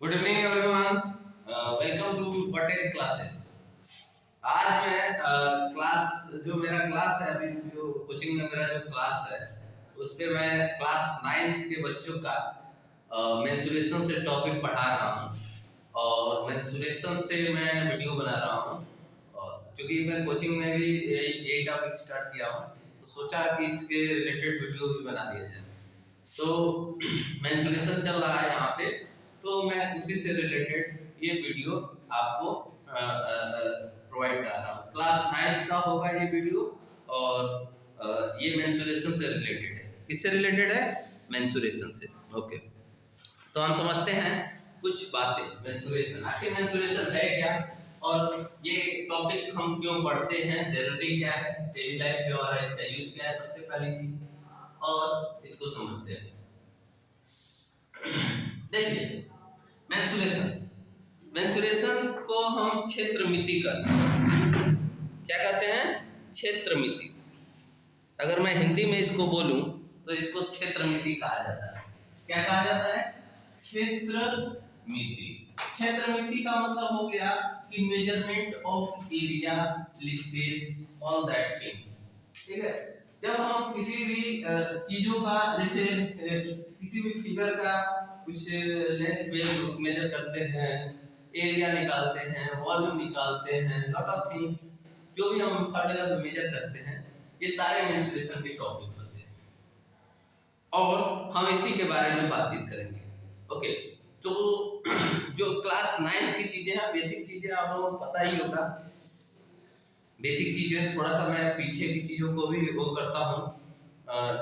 Good evening everyone, welcome to Vertex classes. आज मैं class जो मेरा क्लास है अभी जो कोचिंग में मेरा जो क्लास है उस पे मैं क्लास 9th के बच्चों का मेंस्ट्रुएशन से टॉपिक पढ़ा रहा हूँ और मेंस्ट्रुएशन से मैं वीडियो बना रहा हूँ। और क्योंकि मैं कोचिंग में भी यही टॉपिक स्टार्ट किया हूँ तो सोचा कि इसके रिलेटेड वीडियो भी बना दिया जाए। तो मेंस्ट्रुएशन चल रहा है यहाँ पे, तो मैं उसी से रिलेटेड ये वीडियो आपको प्रोवाइड कर रहा हूँ। क्लास 9 का होगा ये वीडियो और ये मेंस्ट्रुएशन से रिलेटेड है। किससे रिलेटेड है? मेंस्ट्रुएशन से। ओके, तो हम समझते हैं कुछ बातें। मेंस्ट्रुएशन, आखिर मेंस्ट्रुएशन है क्या और ये टॉपिक हम क्यों पढ़ते हैं, जरूरी क्या है, डेली लाइफ में हमारा इसका यूज क्या है, सबसे पहली चीज, और इसको समझते हैं। देखिए, मेंस्ट्रुएशन को हम क्षेत्रमिति कहते हैं। क्या कहते हैं? क्षेत्रमिति। अगर मैं हिंदी में इसको बोलूं तो इसको क्षेत्रमिति कहा जाता है। क्या कहा जाता है? क्षेत्रमिति। क्षेत्रमिति का मतलब हो गया कि measurement of area, space, all that things. ठीक है, जब हम किसी भी चीजों का, जैसे किसी भी फिगर का कुछ लेंथ मेजर करते हैं, एरिया निकालते हैं, वॉल्यूम निकालते हैं, लॉट ऑफ थिंग्स जो भी हम हर जगह मेजर करते हैं, ये सारे मेंस्ट्रुएशन के टॉपिक होते हैं और हम इसी के बारे में बातचीत करेंगे। ओके, तो जो क्लास 9 की चीजें हैं, बेसिक चीजें आप लोगों को पता ही होगा। बेसिक चीजें, थोड़ा सा मैं पीछे की चीजों को भी वो करता हूँ।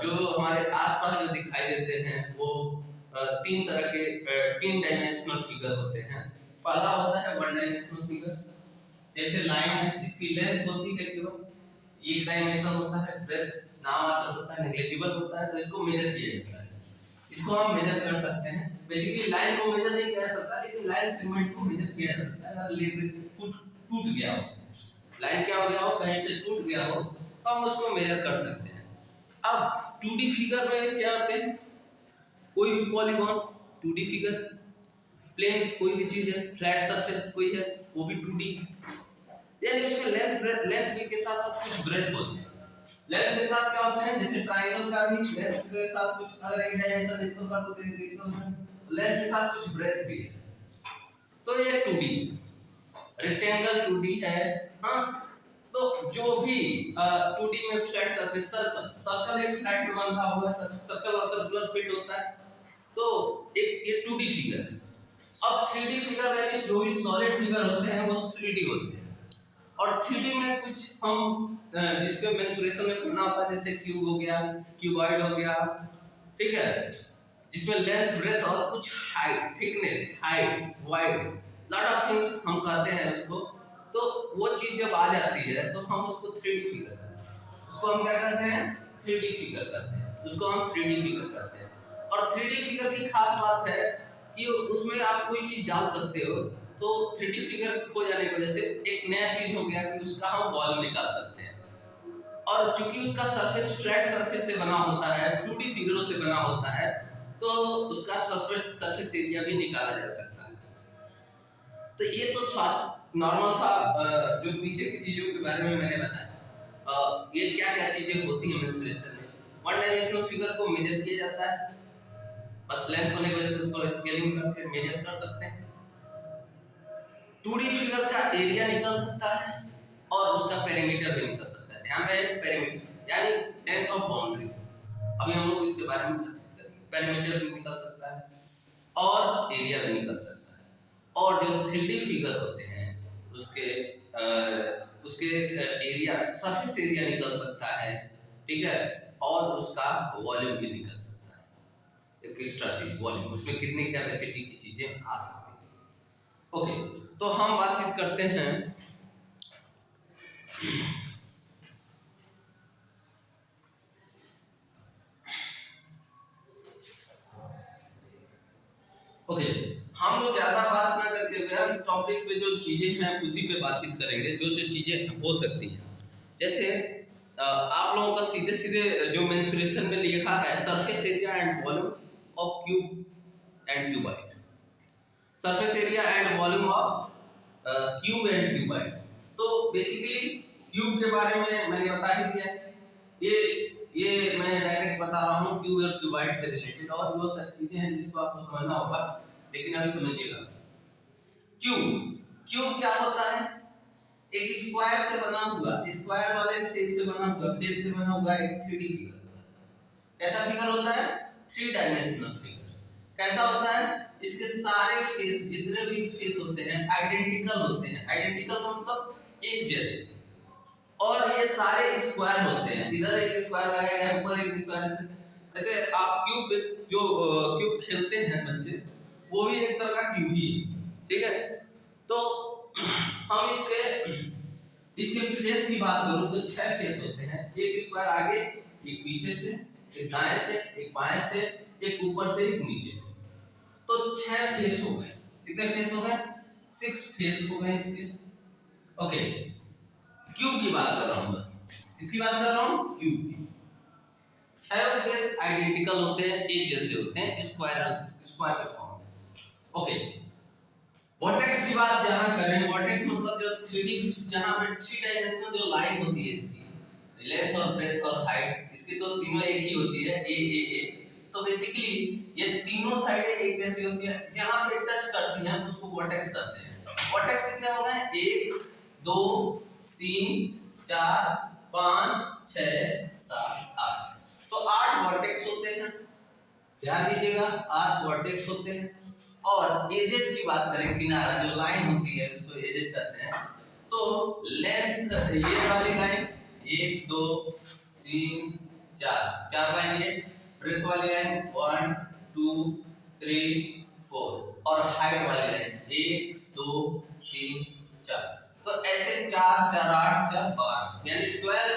जो हमारे आसपास जो दिखाई देते हैं वो तीन तरह के 3 डायमेंशनल फिगर होते हैं। पहला होता है 1 डायमेंशनल फिगर, जैसे लाइन है, इसकी लेंथ होती है केवल 1 डायमेंशन होता है, ब्रेथ नाममात्र होता है, नेग्लिजिबल होता है, तो इसको मेजर किया जाता है। इसको हम मेजर कर सकते हैं। बेसिकली लाइन को मेजर नहीं किया जा सकता, लेकिन लाइन सेगमेंट को मेजर किया जा सकता है। अगर लेंथ टूट गया हो, लाइन क्या हो गया हो, कहीं से टूट गया हो, तो हम उसको मेजर कर सकते हैं। अब 2D फिगर में क्या होते हैं? कोई भी पॉलीगॉन 2D फिगर, प्लेन कोई भी चीज है, फ्लैट सरफेस कोई है, वो भी 2D है। यानी उसके लेंथ के साथ साथ कुछ ब्रेथ होते हैं। लेंथ के साथ क्या होते हैं? जैसे ट्रायंगल का भी लेंथ के साथ कुछ, अगर एक डायमेंशन इसको कर दो तो इसको लेंथ के साथ कुछ ब्रेथ भी है, तो ये 2D। रेक्टेंगल 2D है। हाँ, तो जो भी 2D में फ्लैट सरफेस, सर्कल एक फ्लैट में बंधा हुआ है, सर्कल और सर्कुलर फील्ड होता है, तो एक ये 2D फिगर है। अब 3D फिगर यानी जो भी सॉलिड फिगर होते हैं वो 3D होते हैं। और 3D में कुछ हम जिसके मेंस्ट्रुएशन में पढ़ना होता है, जैसे क्यूब हो गया, क्यूबॉइड हो गया, ठीक है, जिसमें लेंथ, ब्रेथ और कुछ height, thickness, height, wide, lot of things हम कहते हैं उसको। तो वो चीज जब आ जाती है तो हम उसको 3D फिगर कहते हैं। उसको हम क्या कहते हैं? 3D फिगर कहते हैं। उसको हम 3D फिगर कहते हैं। और 3D फिगर की खास बात है कि उसमें आप कोई चीज डाल सकते हो, तो 3D फिगर हो जाने की वजह से एक नया चीज हो गया कि उसका हम वॉल्यूम निकाल सकते हैं। और चूंकि उसका सरफेस फ्लैट सरफेस से बना होता है, 2D फिगरों से बना होता है, तो उसका सरफेस एरिया भी निकाला जा सकता है। तो ये तो नॉर्मल सा जो पीछे की चीजों के बारे में मैंने बताया। ये क्या क्या चीजें होती हैं मेंस्ट्रुएशन में। 1 डायमेंशनल फिगर को मेजर किया जाता है, बस लेंथ होने की वजह से उसको स्केलिंग करके मेजर कर सकते हैं। 2D फिगर का एरिया निकल सकता है और उसका पेरीमीटर भी निकल सकता है। ध्यान रहे, पेरीमीटर यानी लेंथ ऑफ बाउंड्री। अभी हम लोग इसके बारे में बातचीत करेंगे। पेरीमीटर भी निकल सकता है और एरिया भी निकल सकता है। और जो 3D फिगर होते हैं उसके एरिया, सरफेस एरिया निकल सकता है, ठीक है, और उसका वॉल्यूम भी निकल सकता है। एक एक्स्ट्रा चीज वॉल्यूम, उसमें कितनी कैपेसिटी की चीजें आ सकती हैं। ओके, तो हम बातचीत करते हैं ओके, हम लोग ज्यादा बात ना करके हम टॉपिक पे जो चीजें हैं उसी पे बातचीत करेंगे, जो जो चीजें हो सकती हैं। जैसे आप लोगों का सीधे सीधे जो मेंस्ट्रुएशन में लिखा है, surface area and volume of cube and cuboid. Surface area and volume of cube and cuboid. तो बेसिकली क्यूब के बारे में मैंने बता ही दिया है, ये मैं डायरेक्ट बता रहा हूँ क्यूब और क्यूबाइड से रिलेटेड, और वो सब चीजें हैं जिसको आपको समझना होगा, लेकिन अभी समझिएगा। क्यूब क्या होता है? एक स्क्वायर से बना हुआ, स्क्वायर वाले शेप से बना हुआ, फेस से बना हुआ एक 3D फिगर होता है। कैसा फिगर होता है? 3 डायमेंशनल फिगर। कैसा होता है? इसके सारे फेस, जितने भी फेस होते हैं आइडेंटिकल होते हैं। आइडेंटिकल का मतलब एक जैसे, और ये सारे स्क्वायर होते हैं। इधर एक स्क्वायर लगाया गया है, ऊपर एक स्क्वायर। ऐसे आप क्यूब जो क्यूब खेलते हैं बच्चे, वो भी एक तरह का क्यूब ही है, ठीक है। तो हम इसके फेस की बात करूं तो 6 फेस होते हैं। एक स्क्वायर आगे, एक पीछे से, एक दाएं से, एक बाएं से, एक ऊपर से, एक नीचे से। तो 6 फेस हो गए। कितने फेस हो गए? 6 फेस हो गए इसके। ओके, क्यूब की बात कर रहा हूं, बस इसकी बात कर रहा हूं, क्यूब की। 6 फेस आइडेंटिकल होते हैं, एक जैसे होते हैं, स्क्वायर के फॉर्म। ओके, वर्टेक्स की बात जहां करें, वर्टेक्स मतलब जो 3D, जहां पे 3 डायमेंशनल जो लाइन होती है इसकी, लेंथ और ब्रेथ और हाइट, इसकी तो तीनों एक ही होती है, ए। तो बेसिकली ये तीनों साइडें एक जैसी होती है, जहां पे टच करती हैं उसको वर्टेक्स कहते हैं। वर्टेक्स कितने हो गए? 1 2 3 4 5 6 7 8। तो 8 वर्टेक्स होते हैं, ध्यान दीजिएगा, 8 वर्टेक्स होते हैं। और एजेस की बात करें, किनारा जो लाइन होती है उसको एजेस कहते हैं। तो लेंथ, ये वाली लाइन 1 2 3 4 लाइन, ये ब्रेथ वाली लाइन 1 2 3 4, और हाइट वाली लाइन 1 2 3 4। तो ऐसे 4 4 8 4 12, यानी 12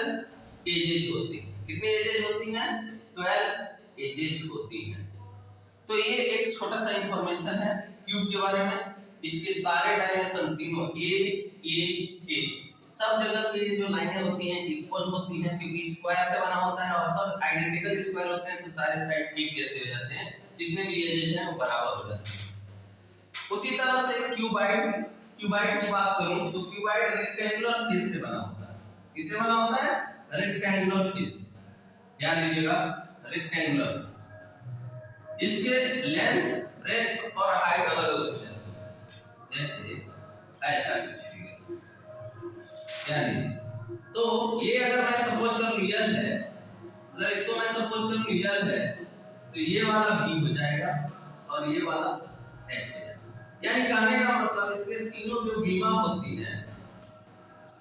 एजेस होती हैं। कितनी एजेस होती हैं? 12 एजेस होती हैं। तो ये एक छोटा सा इंफॉर्मेशन है क्यूब के बारे में। इसके सारे डायमेंशन तीनों ए सब जगह पे जो लाइनें होती हैं इक्वल होती हैं, क्योंकि स्क्वायर से बना होता है और सब आइडेंटिकल स्क्वायर होते हैं, तो सारे साइड एक जैसे हो जाते हैं, जितने भी एजेस हैं वो बराबर हो जाते हैं। उसी तरह से क्यूबाइड की बात करूं तो क्यूबाइड रेक्टेंगुलर फेस से बना होता है। किससे बना होता है? रेक्टेंगुलर फेस, ध्यान दीजिएगा, रेक्टेंगुलर फेस। इसके लेंथ, ब्रेथ और हाइट अलग अलग हो जाती है, जैसे ऐसा कुछ फिगर, यानी तो ये अगर मैं सपोज करूं रियल है, अगर इसको मैं सपोज करूं रियल है, तो ये वाला b हो जाएगा और ये वाला h हो जाएगा। यानी कहने का मतलब इसके तीनों जो बीमा होती है,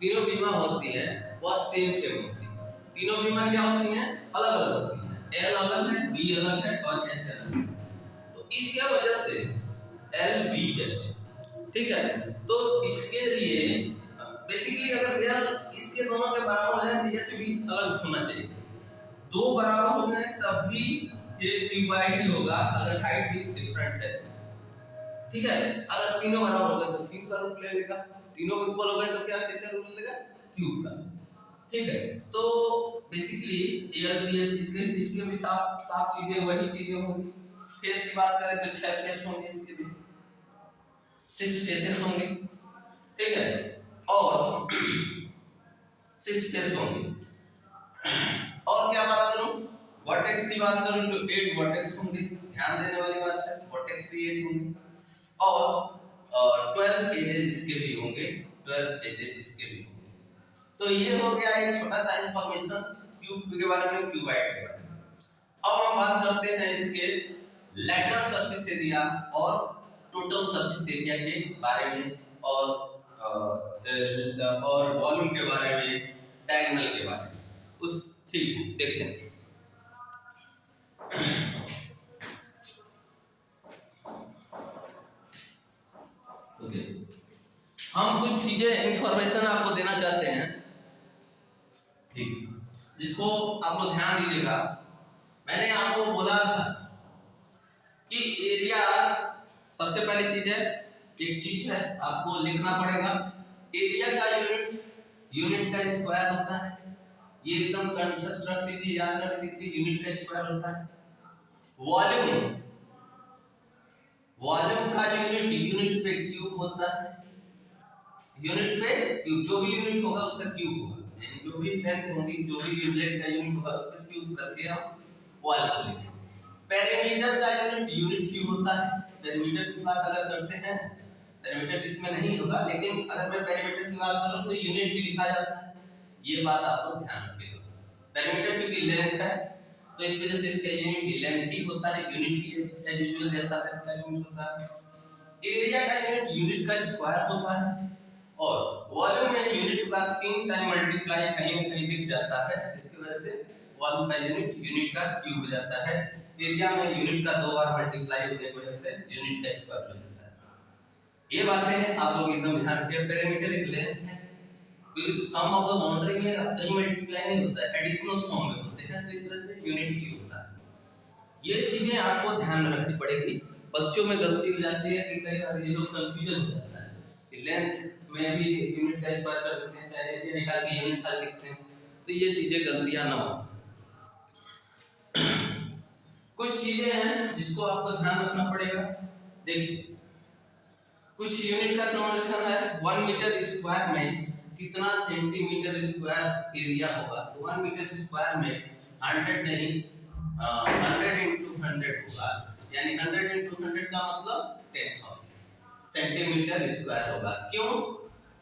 तीनों बीमा होती है वह सेम होती है। तीनों बीमा क्या होती हैं? अलग अलग होती हैं। l अलग है, b अलग है और h अलग है। तो इसके वजह से LBH, ठीक है। तो इसके लिए बेसिकली अगर l इसके दोनों के बराबर हो जाए तो h भी अलग होना चाहिए। दो बराबर हो जाए तब भी ये क्यूबाइड ही होगा, अगर हाइट भी डिफरेंट है, ठीक है। अगर तीनों बराबर हो गए तो क्यूब का रूप ले लेगा, तीनों इक्वल हो गए तो क्या, किसका रूप ले लेगा? क्यूब का, ठीक है। तो बेसिकली LBH इसके भी साफ साफ चीजें वही चीजें होंगी। फेस की बात करें तो 6 फेस होंगे, इसके भी 6 फेसेस होंगे, ठीक है, और 6 फेस होंगे। और क्या बात करूं, वर्टेक्स की बात करूं तो 8 वर्टेक्स होंगे, ध्यान देने वाली बात है, वर्टेक्स भी 8 होंगे, और 12 एजेस इसके भी होंगे, 12 एजेस इसके भी होंगे। तो ये हो गया एक छोटा सा इंफॉर्मेशन क्यूब के बारे में, क्यूबाइड के बारे में। अब हम बात करते हैं इसके लैटरल सरफेस एरिया और टोटल सरफेस एरिया के बारे में, और वॉल्यूम के बारे में, डायगोनल के बारे में, उस ठीक है देखते हैं। ओके, हम कुछ चीजें इंफॉर्मेशन आपको देना चाहते हैं, ठीक, जिसको आप लोग ध्यान दीजिएगा। मैंने आपको बोला था कि एरिया सबसे पहली चीज है, एक चीज है आपको लिखना पड़ेगा, एरिया का यूनिट का स्क्वायर होता है। ये एकदम कंठस्थ रख लीजिए, याद रख लीजिए, यूनिट का स्क्वायर होता है। वॉल्यूम का यूनिट यूनिट पे क्यूब होता है, यूनिट पे क्यूब, जो भी यूनिट होगा उसका क्यूब होगा, यानी जो भी लेंथ होगी, जो भी वेवलेंथ का यूनिट होगा उसका क्यूब करके हम वॉल्यूम लिखेंगे। पेरीमीटर का यूनिट ही होता है। पेरीमीटर की बात अगर करते हैं, पेरीमीटर इसमें नहीं होगा, लेकिन अगर मैं पेरीमीटर की बात करूं तो यूनिट ही लिखा जाता है, ये बात आप लोग ध्यान रखिएगा। पेरीमीटर चूंकि लेंथ है तो इस वजह से इसका यूनिट लेंथ ही होता है, यूनिट ही एज यूजुअल जैसा लेंथ का यूनिट होता है। एरिया का यूनिट का स्क्वायर होता है, और वॉल्यूम में यूनिट का 3 टाइम मल्टीप्लाई कहीं ना कहीं दिख जाता है, इसकी वजह से वॉल्यूम का यूनिट का क्यूब हो जाता है। एरिया में यूनिट का 2 बार मल्टीप्लाई होने की वजह से यूनिट का स्क्वायर हो जाता है। ये बातें आप लोग एकदम ध्यान रखिए। पेरीमीटर एक लेंथ है, क्योंकि सम ऑफ द बाउंड्री में कहीं मल्टीप्लाई नहीं होता है, एडिशनल सम में होते हैं, तो इस तरह से यूनिट ही होता है। ये चीजें आपको ध्यान में रखनी पड़ेगी। बच्चों में गलती हो जाती है कि कई बार ये लोग कंफ्यूजन हो जाता है कि लेंथ में भी यूनिट का स्क्वायर कर देते हैं, चाहे एरिया निकाल के यूनिट खाली लिखते हैं, तो ये चीजें गलतियां ना हो। कुछ चीजें हैं जिसको आपको ध्यान रखना पड़ेगा। देखिए, कुछ यूनिट का कन्वर्जन है, 1 मीटर स्क्वायर में कितना सेंटीमीटर स्क्वायर एरिया होगा, तो 1 मीटर स्क्वायर में 100 नहीं 100 into 100 होगा, यानी 100 into 100 का मतलब 10,000 सेंटीमीटर स्क्वायर होगा। क्यों?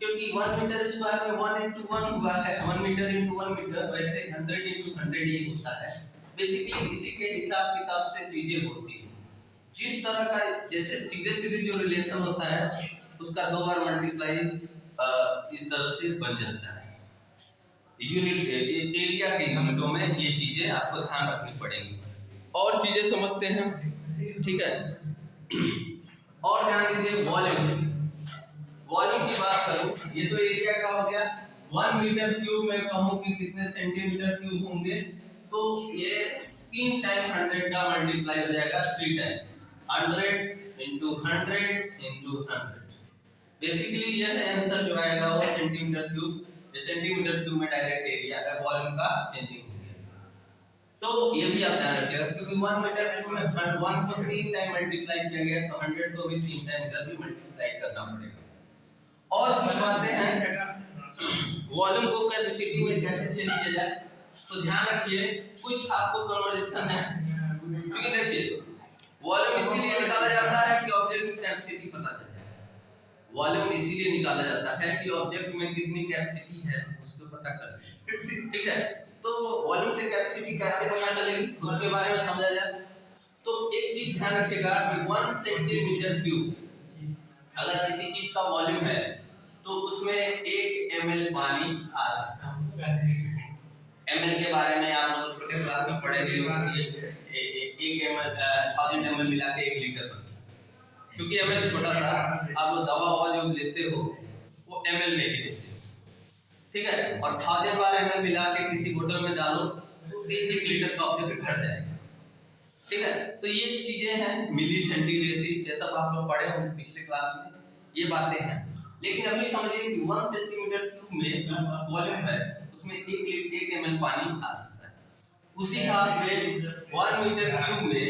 क्योंकि 1 मीटर स्क्वायर में 1 into 1 हुआ है, 1 मीटर into 1 मीटर, वैसे 100 into 100 ये होता है। बेसिकली इसी के हिसाब किताब से चीजें होती हैं। जिस तरह का जैसे सीधे सीधे जो रिलेशन होता है उसका 2 बार मल्टीप्लाई इस तरह से बन जाता है। यूनिट एरिया के यूनिटों में ये चीजें आपको ध्यान रखनी पड़ेंगी। और चीजें समझते हैं, ठीक है। और ध्यान दीजिए, वॉल्यूम की बात करूं, ये तो एरिया का हो गया। 1 मीटर क्यूब में कहूं कि कितने सेंटीमीटर क्यूब होंगे, तो ये 3 टाइम 100 का मल्टीप्लाई हो जाएगा, 3 टाइम 100 into 100 into 100। बेसिकली यह आंसर जो आएगा वो सेंटीमीटर क्यूब, सेंटीमीटर क्यूब में डायरेक्ट एरिया का वॉल्यूम का चेंजिंग हो गया। तो ये भी आप ध्यान रखिएगा, क्योंकि 1 मीटर क्यूब में 1 को 3 टाइम मल्टीप्लाई किया गया, तो 100 को भी 3 टाइम इधर भी मल्टीप्लाई करना पड़ेगा। और कुछ बातें हैं वॉल्यूम को कैपेसिटी में कैसे चेंज किया जाए, तो ध्यान रखिए। कुछ आपको कन्वर्जेशन है, क्योंकि देखिए वॉल्यूम इसीलिए निकाला जाता है कि ऑब्जेक्ट की कैपेसिटी पता चले। वॉल्यूम इसीलिए निकाला जाता है कि ऑब्जेक्ट में कितनी कैपेसिटी है उसको पता करें, ठीक है। तो वॉल्यूम से कैपेसिटी कैसे पता चलेगी उसके बारे में समझा जाए, तो एक चीज ध्यान रखिएगा कि 1 सेंटीमीटर क्यूब अगर किसी चीज का वॉल्यूम है तो उसमें 1 ml पानी आ सकता है। ml के बारे में आप लोग छोटे क्लास में पढ़े होंगे, 1 ml 1000 ml मिला के 1 लीटर बनता है। क्योंकि ml छोटा सा, आप वो दवा जो लेते हो वो ml में ही लेते हो, ठीक है। और 1000 बार ml मिला के किसी बोतल में डालो तो 1 लीटर का ऑब्जेक्ट भर जाएगा, ठीक है। तो ये चीजें हैं, मिली सेंटीग्रेड, ये सब आप लोग पढ़े होंगे पिछले क्लास में, ये बातें हैं। लेकिन अभी समझिए कि 1 सेंटीमीटर क्यूब में जो वॉल्यूम है उसमें 1 ml पानी आ सकता है। उसी हाल में 1 मीटर क्यूब में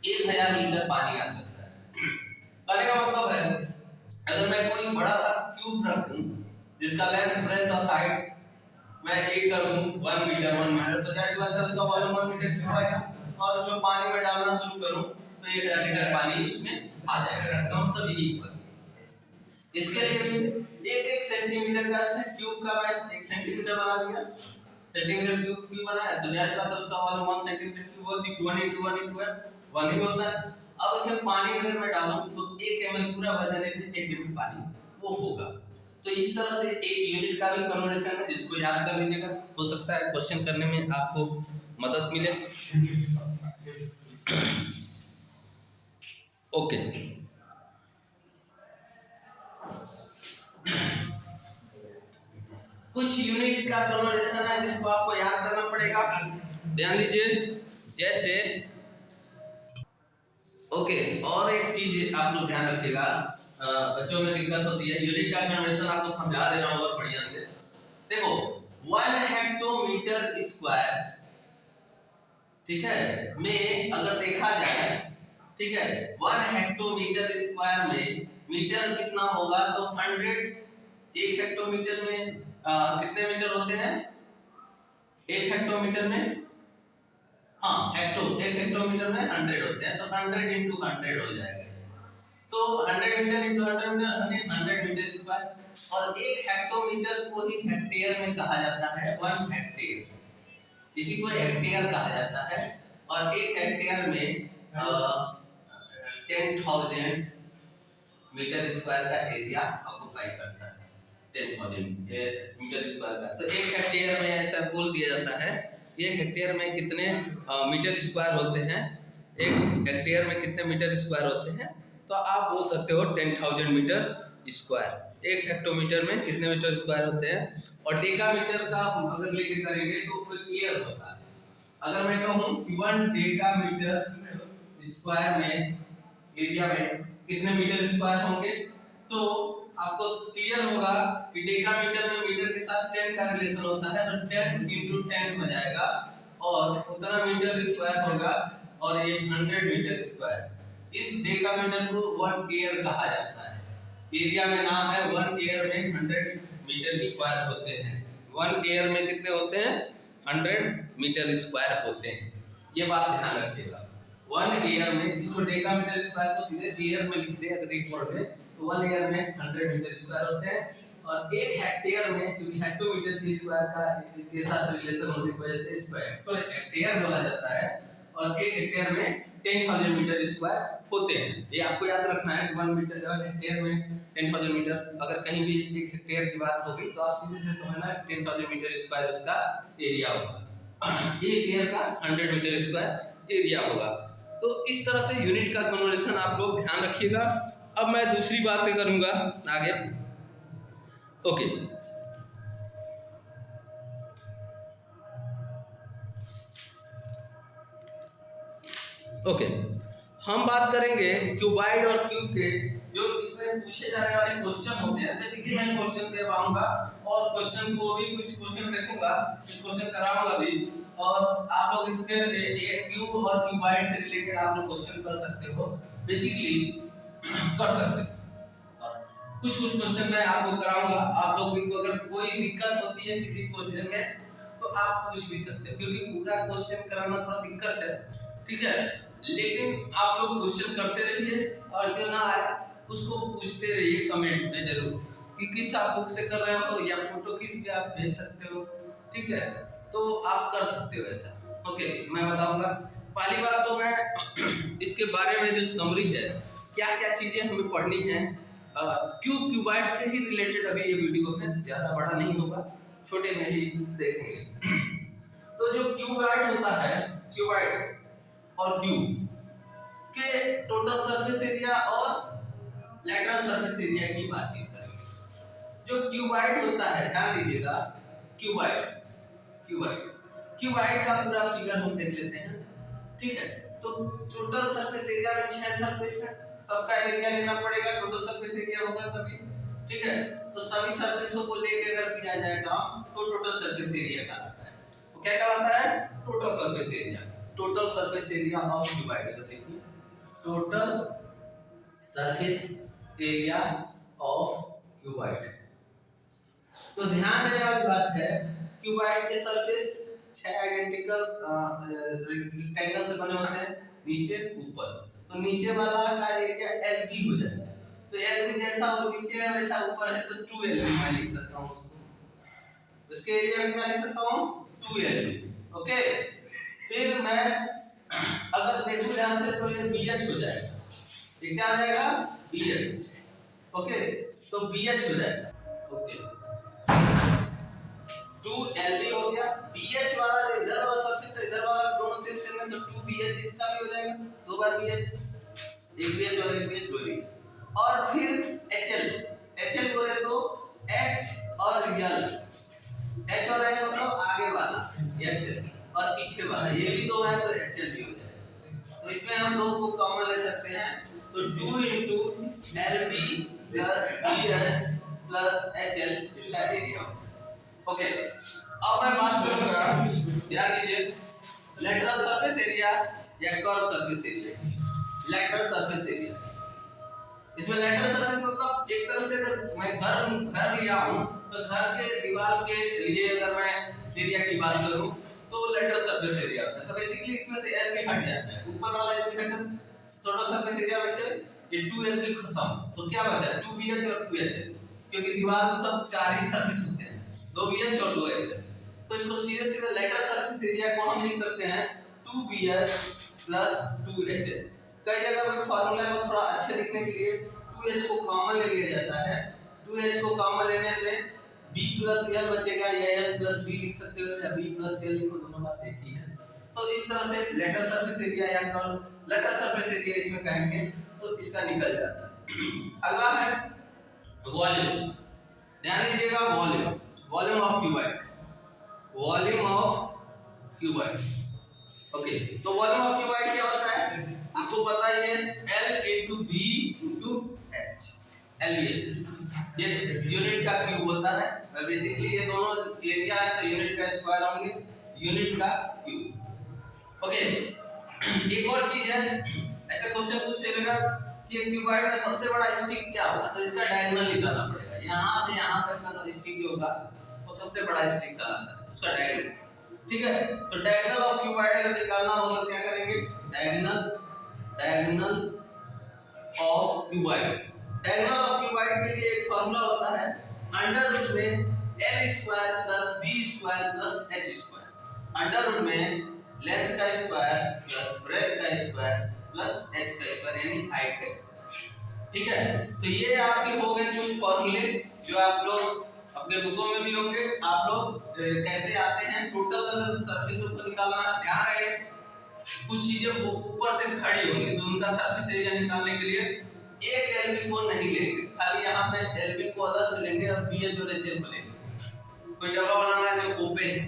1000 लीटर पानी आ सकता है। कहने का मतलब है, अगर मैं कोई बड़ा सा क्यूब रखूं जिसका लेंथ ब्रेथ और हाइट मैं 1 कर दूं 1 मीटर, तो जाहिर सी बात है उसका वॉल्यूम 1 मीटर क्यूब आएगा, और उसमें पानी में डालना शुरू करूं तो 1000 लीटर पानी उसमें आ जाएगा। इसका मतलब यही हुआ। इसके लिए 1 सेंटीमीटर का क्यूब का मैं 1 सेंटीमीटर बना दिया, सेंटीमीटर क्यूब बनाया, तो जाहिर सी बात है उसका वॉल्यूम 1 सेंटीमीटर क्यूब होती है, 1 into 1 into 1 ही होता है। अब उसमें पानी अगर मैं डालूं तो 1 ml पूरा भर जाने पे 1 ml पानी वो होगा। तो इस तरह से एक यूनिट का भी कन्वर्जन है, जिसको याद कर लीजिएगा, हो सकता है क्वेश्चन करने में आपको मदद मिले। ओके, कुछ यूनिट का कन्वर्जन है जिसको आपको याद करना पड़ेगा, ध्यान दीजिए। जैसे ओके, और एक चीज आप लोग ध्यान रखिएगा, बच्चों में दिक्कत होती है, यूनिट का कन्वर्जन आपको समझा देना होगा बढ़िया से। देखो 1 हेक्टोमीटर स्क्वायर ठीक है, में अगर देखा जाए, ठीक है, 1 हेक्टोमीटर स्क्वायर में मीटर कितना होगा, तो 100। 1 हेक्टोमीटर में कितने मीटर होते हैं? 1 हेक्टोमीटर में, हाँ, एक हेक्टोमीटर में 100 होते हैं, तो 100 इंटू 100 हो जाएगा। तो 100 metre into 100 metre 100 metre square. और 1 हेक्टोमीटर को ही हेक्टेयर में कहा जाता है, 1 हेक्टेयर, इसी को हेक्टेयर कहा जाता है। और 1 हेक्टेयर में 10,000 मीटर स्क्वायर का एरिया ऑक्युपाई करता है, 10,000 मीटर स्क्वायर का। तो 1 हेक्टेयर में ऐसा बोल दिया जाता है, 1 हेक्टेयर में कितने मीटर स्क्वायर होते हैं, 1 हेक्टेयर में कितने मीटर स्क्वायर होते हैं, तो आप बोल सकते हो 10,000 मीटर स्क्वायर। 1 हेक्टोमीटर में कितने मीटर स्क्वायर होते हैं। और डेकामीटर का अगर लेके करेंगे तो ईयर होता है। अगर मैं कहूँ 1 डेकामीटर स्क्वायर में एरिया में कितने मीटर स्क्वायर होंगे, तो आपको क्लियर होगा कि डेकामीटर में मीटर के साथ 10 का रिलेशन होता है, तो 10 इंटू 10 हो जाएगा और उतना मीटर स्क्वायर होगा, और ये 100 मीटर स्क्वायर। इस डेकामीटर को 1 एयर कहा जाता है। एरिया में नाम है 1 एयर में 100 मीटर स्क्वायर होते हैं। 1 एयर में कितने होते हैं, 100 मीटर स्क्वायर होते हैं। ये बात ध्यान रखिएगा। 1 ईयर में, इसको डेकामीटर स्क्वायर को सीधे ईयर में लिखते हैं अगर एक वर्ड में, तो 1 ईयर में 100 मीटर स्क्वायर होते हैं। और 1 हेक्टेयर में, क्योंकि हेक्टोमीटर के स्क्वायर का के साथ रिलेशन होने की वजह से इसको हेक्टेयर बोला जाता है। और 1 हेक्टेयर में 10,000 मीटर स्क्वायर होते हैं। ये आपको याद रखना है कि 1 हेक्टेयर में 10,000 मीटर। अगर कहीं भी 1 हेक्टेयर की बात होगी तो आप सीधे से समझना 10,000 मीटर स्क्वायर उसका एरिया होगा। 1 ईयर का 100 मीटर स्क्वायर एरिया होगा। तो इस तरह से यूनिट का कन्वर्सेशन आप लोग ध्यान रखिएगा। अब मैं दूसरी बातें करूंगा आगे। ओके, ओके, हम बात करेंगे क्यूबाइड और क्यूब के, जो इसमें पूछे जाने वाले क्वेश्चन होते हैं। बेसिकली मैं क्वेश्चन दे पाऊंगा और क्वेश्चन को भी कुछ क्वेश्चन देखूंगा, कुछ क्वेश्चन कराऊंगा भी, और आप लोग इसके क्यूब और क्यूबाइड से रिलेटेड आप लोग क्वेश्चन कर सकते हो, बेसिकली कर सकते हो। और कुछ क्वेश्चन मैं आपको कराऊंगा। आप लोग को अगर कोई दिक्कत होती है किसी क्वेश्चन में तो आप पूछ भी सकते हो, क्योंकि पूरा क्वेश्चन कराना थोड़ा दिक्कत है, ठीक है। लेकिन आप लोग क्वेश्चन करते रहिए और जो ना आए उसको पूछते रहिए कमेंट में जरूर, कि किस आप बुक से कर रहे हो या फोटो खींच के आप भेज सकते हो, ठीक है। तो आप कर सकते हो ऐसा। ओके, मैं बताऊंगा। पहली बात तो मैं इसके बारे में जो समरी है, क्या क्या चीजें हमें पढ़नी है, क्यूब क्यूबाइड से ही रिलेटेड अभी ये वीडियो है, ज्यादा बड़ा नहीं होगा, छोटे में ही देखेंगे। तो जो क्यूबाइड होता है, क्यूबाइड और क्यूब के टोटल सरफेस एरिया और लैटरल सरफेस एरिया की बातचीत करेंगे। जो क्यूबाइड होता है, ध्यान दीजिएगा, क्यूबाइड क्यूबाइड क्यूबाइड का पूरा फिगर हम देख लेते हैं, ठीक है। तो टोटल सरफेस एरिया में 6 सरफेस है, सबका एरिया लेना पड़ेगा, टोटल सरफेस एरिया होगा तभी, ठीक है। तो सभी सरफेसों को लेके अगर किया जाए काम तो टोटल सरफेस एरिया कहलाता है। तो क्या कहलाता है, total surface area. Total surface area of cuboid, देखिए, total surface area of cuboid. तो ध्यान देने वाली बात है, क्यूबाइड के सरफेस 6 आइडेंटिकल रेक्टेंगल से बने होते हैं, नीचे ऊपर। तो नीचे वाला का एरिया LB हो जाएगा। तो LB जैसा वो नीचे है वैसा ऊपर है, तो 2LB मैं लिख सकता हूं उसको। इसके एरिया क्या लिख सकता हूं, 2LB। ओके, फिर मैं अगर देखो ध्यान से तो ये BH हो जाएगा। ये क्या आ जाएगा, BH। ओके, तो BH हो जाएगा। ओके, 2LB हो गया। BH वाला जो इधर वाला सरफेस है, इधर वाला दोनों सेम सेम है, तो 2BH इसका भी हो जाएगा, 2 बार BH, एक BH और एक BH, 2 BH। और फिर HL बोले तो H और L, H और L मतलब आगे वाला HL और पीछे वाला, ये भी 2 है तो HL भी हो जाएगा। तो इसमें हम 2 को कॉमन ले सकते हैं, तो 2 into LB plus BH plus HL इसका एरिया होगा। ओके, अब मैं बात करूंगा, ध्यान दीजिए, लेटरल सरफेस एरिया या curve surface area. Lateral surface area, इसमें लेटरल सरफेस मतलब एक तरह से अगर मैं घर लिया हूं तो घर के दीवार के लिए अगर मैं एरिया की बात करूं तो लेटरल सरफेस एरिया होता है। तो बेसिकली इसमें से एल भी हट जाता है, ऊपर वाला एल भी खत्म, टोटल सरफेस एरिया में से ये 2l भी खत्म, तो क्या बचा 2bh और 2h, क्योंकि दीवार में सब चार ही सरफेस होते हैं, 2bh और 2h। तो इसको सीधे सीधे लेटरल सरफेस एरिया को हम लिख सकते हैं 2bh प्लस 2h। कई जगह पे फार्मूला को थोड़ा अच्छे लिखने के लिए 2h को कॉमन ले लिया जाता है, 2h को कॉमन लेने पे b प्लस l बचेगा, या l प्लस b लिख सकते हो, या b प्लस l लिखो, दोनों बात एक ही है। तो इस तरह से लेटरल सरफेस एरिया या कर्व लेटरल सरफेस एरिया इसमें कहेंगे तो इसका निकल जाता है। अगला है वॉल्यूम। ध्यान दीजिएगा, volume, volume of cuboid, volume of cuboid. Okay, तो वॉल्यूम ऑफ क्यूबॉइड क्या होता है आपको पता ही है, L into B into H, LBH, ये यूनिट का क्यूब होता है। बेसिकली ये दोनों एरिया है तो यूनिट का स्क्वायर होंगे, यूनिट का क्यूब। ओके, एक और चीज है, ऐसा क्वेश्चन पूछेगा कि क्यूबॉइड का सबसे बड़ा स्टिक क्या होगा, तो इसका डायगोनल निकालना पड़ेगा। यहाँ से यहाँ तक का स्टिक जो होगा वो सबसे बड़ा स्टिक कहलाता है, उसका डायगोनल। ठीक है, तो डायगोनल ऑफ क्यूबॉइड अगर निकालना हो तो क्या करेंगे, diagonal of cuboid. Diagonal of cuboid के लिए एक फार्मूला होता है, अंडर रूट में l square plus b square plus h square. Under root में लेंथ का स्क्वायर प्लस ब्रेथ का स्क्वायर प्लस h का स्क्वायर, यानी हाइट का स्क्वायर। ठीक है, तो ये आपके हो गए कुछ फार्मूले जो आप लोग अपने बुकों में भी होंगे। आप लोग कैसे आते हैं, टोटल अगर सरफेस ऊपर निकालना है, ध्यान रहे कुछ चीजें ऊपर से खड़ी होंगी तो उनका सरफेस एरिया निकालने के लिए एक एलबी को नहीं लेंगे, खाली यहाँ पे एलबी को अलग से लेंगे और बीएच और एचएल को लेंगे। कोई जगह बनाना है जो ओपन है,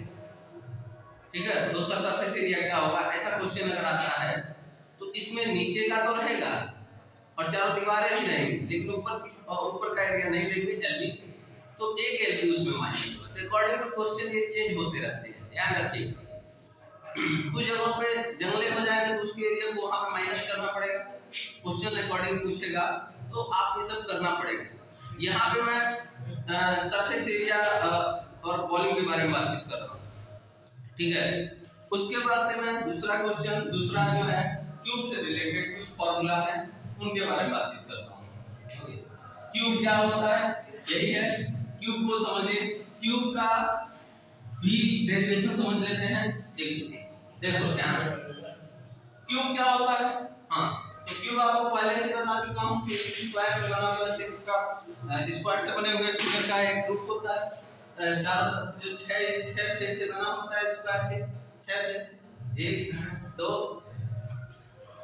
ठीक है, तो उसका सरफेस एरिया क्या होगा, ऐसा क्वेश्चन अगर आता है तो इसमें नीचे का तो रहेगा और चारों दीवारें ही रहेंगी, लेकिन ऊपर का एरिया नहीं लेंगे एलबी, तो एक एलबी उसमें माइनस होगा। तो अकॉर्डिंग टू क्वेश्चन ये चेंज होते रहते हैं, ध्यान रखिए। कुछ जगहों पे जंगले हो जाएंगे तो उसके एरिया को वहां पे माइनस करना पड़ेगा, क्वेश्चन अकॉर्डिंग पूछेगा तो आप ये सब करना पड़ेगा। यहाँ पे मैं सरफेस एरिया और वॉल्यूम के बारे में बातचीत कर रहा हूँ, ठीक है। उसके बाद से मैं दूसरा जो है क्यूब से रिलेटेड कुछ फॉर्मूला है उनके बारे में बातचीत करता हूँ। क्यूब क्या होता है, यही है, क्यूब को समझिए, क्यूब का भी डेरिवेशन समझ लेते हैं। देखो ध्यान से, क्यूब क्या होता है, हाँ, तो क्यूब आपको पहले से बता चुका हूँ कि स्क्वायर में बना हुआ है, का स्क्वायर से बने हुए फिगर का एक ग्रुप होता है, चारों जो छह फेस से बना होता है स्क्वायर के, 6 फेस, 1 2,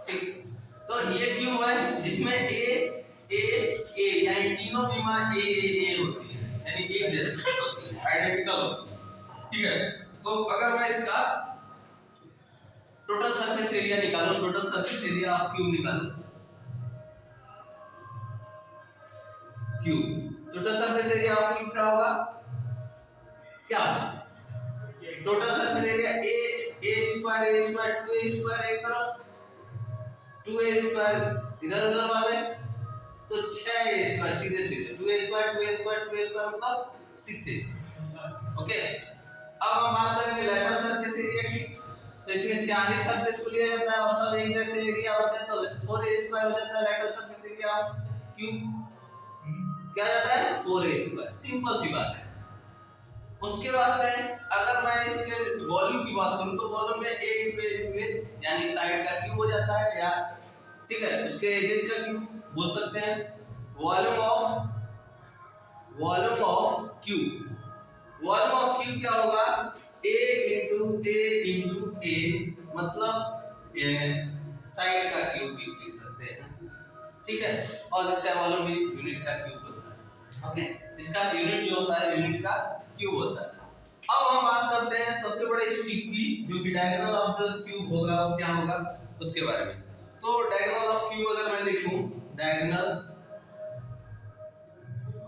ठीक। तो ये क्यूब है जिसमें ए यानी तीनों बीमा ए होती है, यानी एक जैसी होती है, आइडेंटिकल होती है, ठीक है। तो अगर मैं इसका टोटल सरफेस एरिया निकालूं, total surface area of cube निकालूं, cube total surface area of cube क्या होगा, क्या total surface area a square 2a square एक तरफ, 2a स्क्वायर इधर उधर वाले, तो 6a स्क्वायर सीधे 2a स्क्वायर मतलब 6a। ओके, अब हम बात करेंगे लेटरल सरफेस एरिया की, तो इसमें 40 सरफेस को लिया जाता है और सब एक जैसे एरिया होते हैं, तो 4a स्क्वायर हो जाता है lateral surface area of cube, क्या जाता है 4a स्क्वायर, सिंपल सी बात है। उसके बाद से अगर मैं इसके वॉल्यूम की बात करूं तो वॉल्यूम में a यानी साइड का क्यूब हो जाता है, या ठीक है उसके एजेस का क्यूब बोल सकते हैं। Volume of cube, volume of cube क्या होगा, a into a मतलब साइड का क्यूब भी लिख सकते हैं, ठीक है, और इसका वॉल्यूम भी यूनिट का क्यूब होता है। ओके, इसका यूनिट जो होता है यूनिट का क्यूब होता है। अब हम बात करते हैं सबसे बड़े स्टिक की, जो कि डायगोनल ऑफ द क्यूब होगा, वो क्या होगा उसके बारे में। तो डायगोनल ऑफ क्यूब अगर मैं लिखूं, diagonal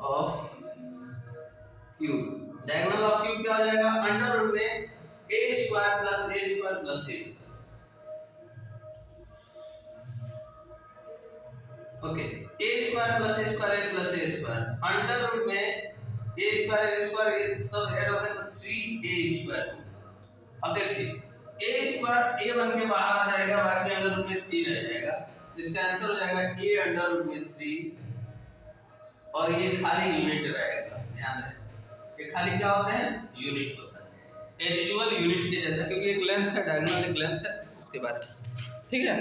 of cube, diagonal of cube क्या हो जाएगा, अंडर रूट में a square plus plus A square. Okay, A square plus A square plus A square under root में ए स्क्वायर सब ऐड हो गया तो 3a स्क्वायर। अब देखिए ए स्क्वायर ए बन के बाहर आ जाएगा, बाकी अंडर रूट में 3 रह जाएगा। इसका आंसर हो जाएगा a अंडर रूट में 3 और ये खाली यूनिट रहेगा। ध्यान रहे ये खाली क्या होता है, यूनिट होता है एज यूजुअल यूनिट के जैसा, क्योंकि एक लेंथ है, डायगोनल एक लेंथ है उसके बारे में। ठीक है,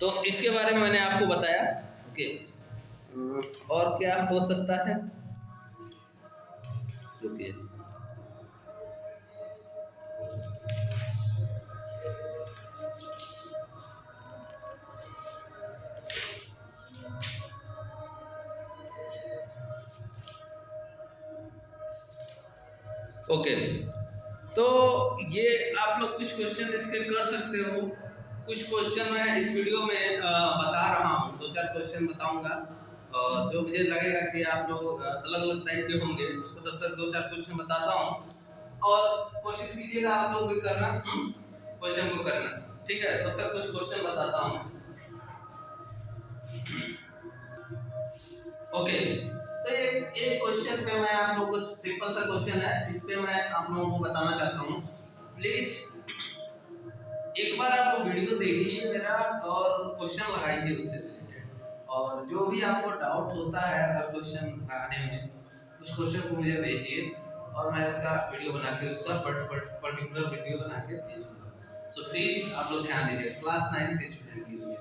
तो इसके बारे में मैंने आपको बताया। ओके, और क्या हो सकता है, रुकिए ओके, तो ये आप लोग कुछ क्वेश्चन इसके कर सकते हो। कुछ क्वेश्चन मैं इस वीडियो में बता रहा हूँ, 2-4 क्वेश्चन बताऊंगा और जो मुझे लगेगा कि आप लोग अलग अलग टाइप के होंगे उसको तब तक 2-4 क्वेश्चन बताता हूँ और कोशिश कीजिएगा आप लोग भी करना, क्वेश्चन को करना। ठीक है, तब तक कुछ क्वेश्चन बताता हूँ। ओके, तो एक क्वेश्चन पे मैं आप लोगों को, सिंपल सा क्वेश्चन है, इस पे मैं आप लोगों को बताना चाहता हूँ। प्लीज एक बार आप लोग वीडियो देखिए मेरा और क्वेश्चन लगाइए उससे रिलेटेड, और जो भी आपको डाउट होता है अगर क्वेश्चन लगाने में उस क्वेश्चन को मुझे भेजिए और मैं उसका वीडियो बना के, उसका पर्टिकुलर वीडियो बना के भेजूंगा। सो प्लीज आप लोग ध्यान दीजिए, क्लास 9 के स्टूडेंट के लिए।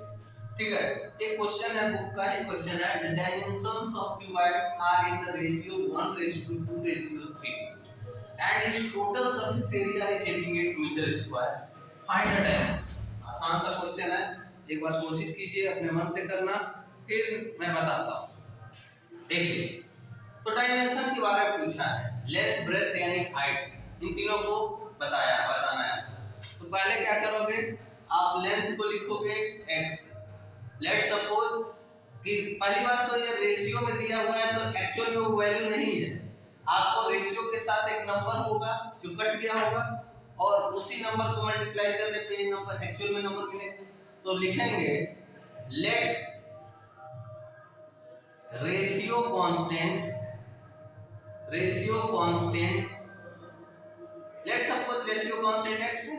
ठीक है, एक क्वेश्चन है, बुक का एक क्वेश्चन है, the dimensions of cuboid are in the ratio 1:2:3 and its total surface area is 88 metre square, find the dimension. आसान सा क्वेश्चन है, एक बार कोशिश कीजिए अपने मन से करना, फिर मैं बताता हूँ। देखिए, तो डायमेंशन के बारे में पूछा है, लेंथ ब्रेथ यानी हाइट, इन तीनों को बताना है। तो पहले क्या करोगे, आप लेंथ को लिखोगे x। लेट सपोज कि पहली बात तो ये रेशियो में दिया हुआ है तो एक्चुअल में वो वैल्यू नहीं है, आपको रेशियो के साथ एक नंबर होगा जो कट गया होगा और उसी नंबर को मल्टीप्लाई करने पे नंबर एक्चुअल में नंबर मिलेगा। तो लिखेंगे let ratio constant, let suppose ratio constant x है।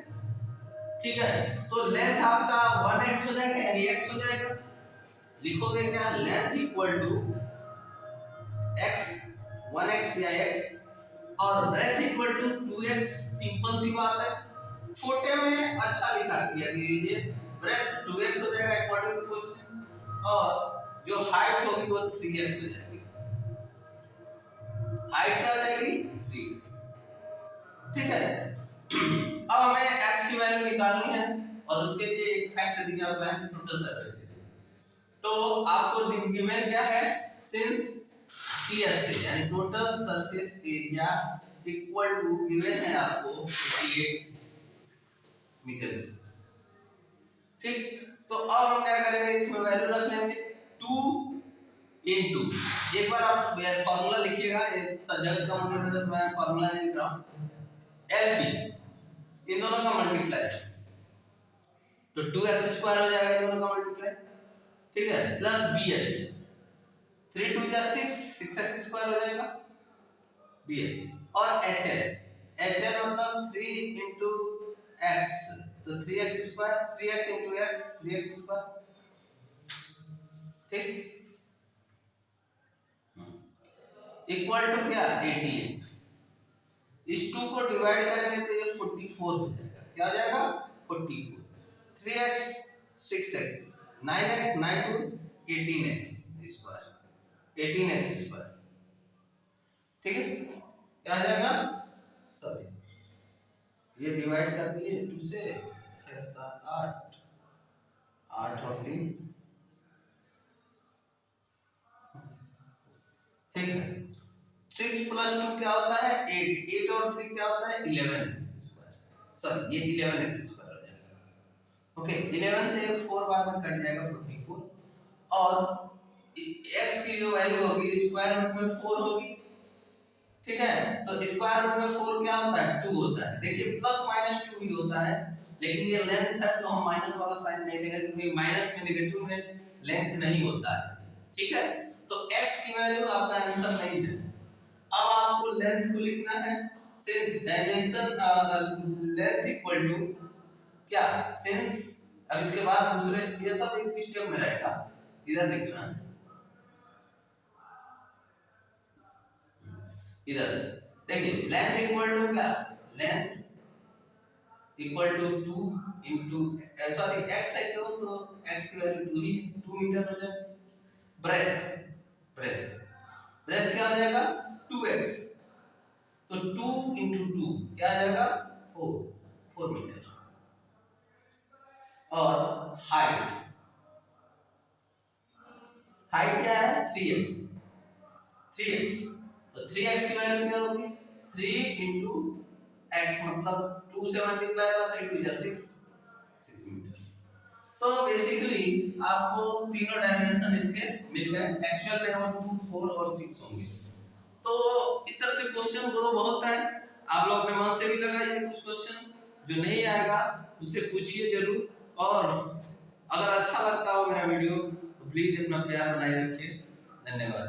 ठीक है, तो लेंथ आपका 1x हो जाएगा यानी x हो जाएगा। लिखोगे क्या, length equal to x 1x या x और breadth equal to 2x। Simple सी बात है, छोटे में अच्छा लिखा किया कीजिए, ब्रेथ 2x हो जाएगा अकॉर्डिंग टू क्वेश्चन और जो हाइट होगी वो 3x हो जाएगी। हाइट क्या हो जाएगी, 3x। ठीक है, अब हमें x की वैल्यू निकालनी है और उसके लिए एक फैक्ट दिया हुआ है टोटल सरफेस एरिया। तो आपको गिवन क्या है, सिंस CS से यानी total surface area equal to given है आपको 88 मीटर। ठीक, तो अब हम क्या करेंगे, इसमें वैल्यू रख लेंगे 2 इनटू, एक बार आप फार्मूला लिखिएगा, ये जगह का होने में मैं फार्मूला नहीं लिख रहा हूं, LP इन दोनों का मल्टीप्लाई तो 2x स्क्वायर हो जाएगा, इन दोनों का मल्टीप्लाई। ठीक है, प्लस BH 3 2 जा 6 6x स्क्वायर हो जाएगा BH और HL मतलब 3 इनटू x तो 3x square, 3x into x 3x square. ठीक, इक्वल टू क्या, 88। इस 2 को डिवाइड करेंगे तो ये 44 हो जाएगा। क्या हो जाएगा, 44। 3x 6x 9x 9 2 18x square, 18x square. ठीक है, क्या आ जाएगा, सॉरी ये डिवाइड कर दिए 2 से 6 7 8 8 और 3। ठीक है, 6 प्लस 2 क्या होता है 8, 8 और 3 क्या होता है 11x स्क्वायर, सॉरी ये 11x स्क्वायर हो जाएगा। ओके, 11 से 4 बाद में कट जाएगा 44 और x की जो वैल्यू होगी स्क्वायर रूट में 4 होगी। ठीक है, तो स्क्वायर रूट में 4 क्या होता है 2 होता है। देखिए प्लस माइनस 2 भी होता है, लेकिन ये लेंथ है तो हम माइनस वाला साइन नहीं लेंगे, क्योंकि माइनस में नेगेटिव में लेंथ नहीं होता है। ठीक है, तो x की वैल्यू आपका आंसर नहीं है। अब आपको लेंथ को लिखना है, since dimension length equal to क्या, सिंस, अब इसके बाद दूसरे ये सब एक स्टेप में रहेगा, इधर लिखना है, इधर देखिए लेंथ इक्वल टू क्या, length equal to 2 into sorry x है क्यों, तो x की वैल्यू 2 ही 2 मीटर हो जाए। ब्रेथ ब्रेथ ब्रेथ क्या हो जाएगा 2x, तो 2 इनटू 2 क्या आ जाएगा 4 मीटर। और हाइट, हाइट क्या है 3x, 3x, तो 3x की वैल्यू क्या होगी 3 इनटू x, मतलब 2 से मल्टीप्लाई होगा 3 2 जा 6 मीटर। तो बेसिकली आपको तीनों डायमेंशन इसके मिल गए, एक्चुअल में वो 2 4 और 6 होंगे। तो इस तरह से क्वेश्चन को बहुत है, आप लोग अपने मन से भी लगाइए कुछ क्वेश्चन, जो नहीं आएगा उसे पूछिए जरूर। और अगर अच्छा लगता हो मेरा वीडियो तो प्लीज अपना प्यार बनाए रखिए। धन्यवाद।